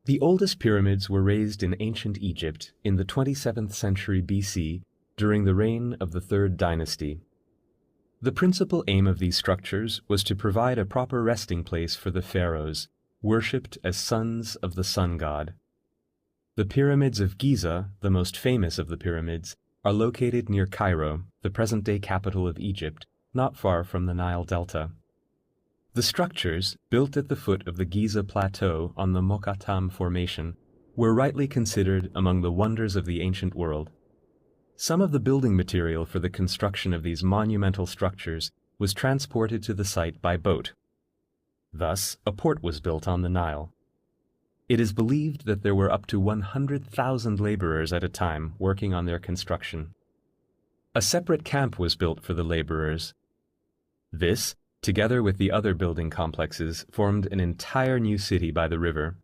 The oldest pyramids were raised in ancient Egypt in the 27th century BC during the reign of the Third Dynasty. The principal aim of these structures was to provide a proper resting place for the pharaohs, worshipped as sons of the sun god. The pyramids of Giza, the most famous of the pyramids, are located near Cairo, the present-day capital of Egypt, not far from the Nile Delta. The structures, built at the foot of the Giza Plateau on the Mokattam Formation, were rightly considered among the wonders of the ancient world. Some of the building material for the construction of these monumental structures was transported to the site by boat. Thus, a port was built on the Nile. It is believed that there were up to 100,000 laborers at a time working on their construction. A separate camp was built for the laborers. This, together with the other building complexes, formed an entire new city by the river.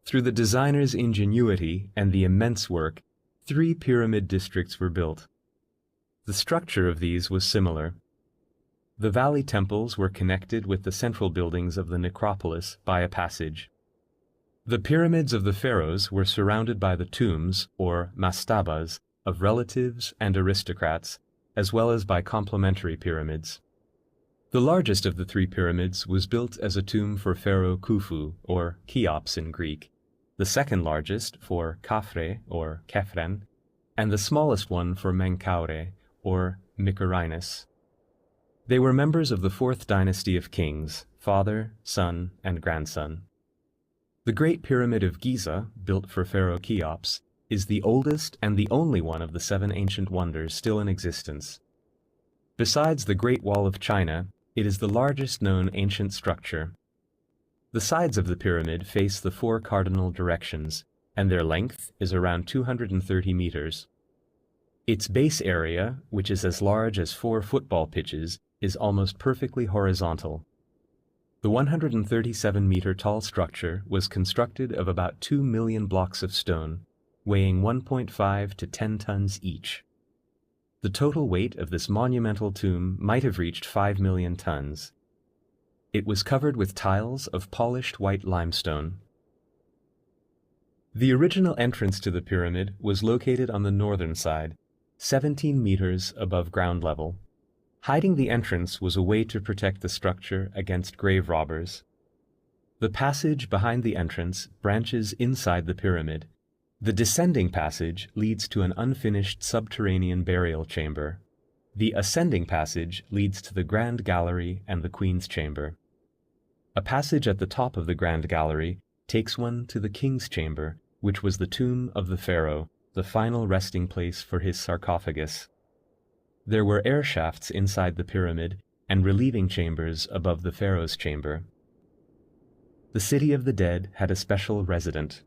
Through the designer's ingenuity and the immense work, 3 pyramid districts were built. The structure of these was similar. The valley temples were connected with the central buildings of the necropolis by a passage. The pyramids of the pharaohs were surrounded by the tombs, or mastabas, of relatives and aristocrats, as well as by complementary pyramids. The largest of the 3 pyramids was built as a tomb for Pharaoh Khufu, or Cheops in Greek, the second largest for Khafre, or Khephren, and the smallest one for Menkaure, or Mycerinus. They were members of the 4th dynasty of kings, father, son, and grandson. The Great Pyramid of Giza, built for Pharaoh Cheops, is the oldest and the only one of the 7 ancient wonders still in existence. Besides the Great Wall of China, it is the largest known ancient structure. The sides of the pyramid face the 4 cardinal directions, and their length is around 230 meters. Its base area, which is as large as 4 football pitches, is almost perfectly horizontal. The 137-meter tall structure was constructed of about 2 million blocks of stone, weighing 1.5 to 10 tons each. The total weight of this monumental tomb might have reached 5 million tons. It was covered with tiles of polished white limestone. The original entrance to the pyramid was located on the northern side, 17 meters above ground level. Hiding the entrance was a way to protect the structure against grave robbers. The passage behind the entrance branches inside the pyramid. The descending passage leads to an unfinished subterranean burial chamber. The ascending passage leads to the Grand Gallery and the Queen's Chamber. A passage at the top of the Grand Gallery takes one to the King's Chamber, which was the tomb of the pharaoh, the final resting place for his sarcophagus. There were air shafts inside the pyramid and relieving chambers above the pharaoh's chamber. The city of the dead had a special resident.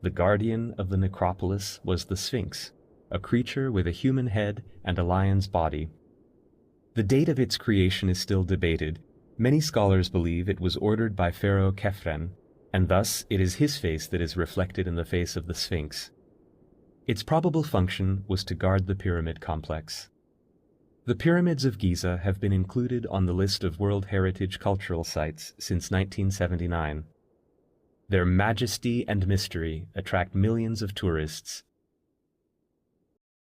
The guardian of the necropolis was the Sphinx, a creature with a human head and a lion's body. The date of its creation is still debated. Many scholars believe it was ordered by Pharaoh Khephren, and thus it is his face that is reflected in the face of the Sphinx. Its probable function was to guard the pyramid complex. The pyramids of Giza have been included on the list of World Heritage Cultural Sites since 1979. Their majesty and mystery attract millions of tourists,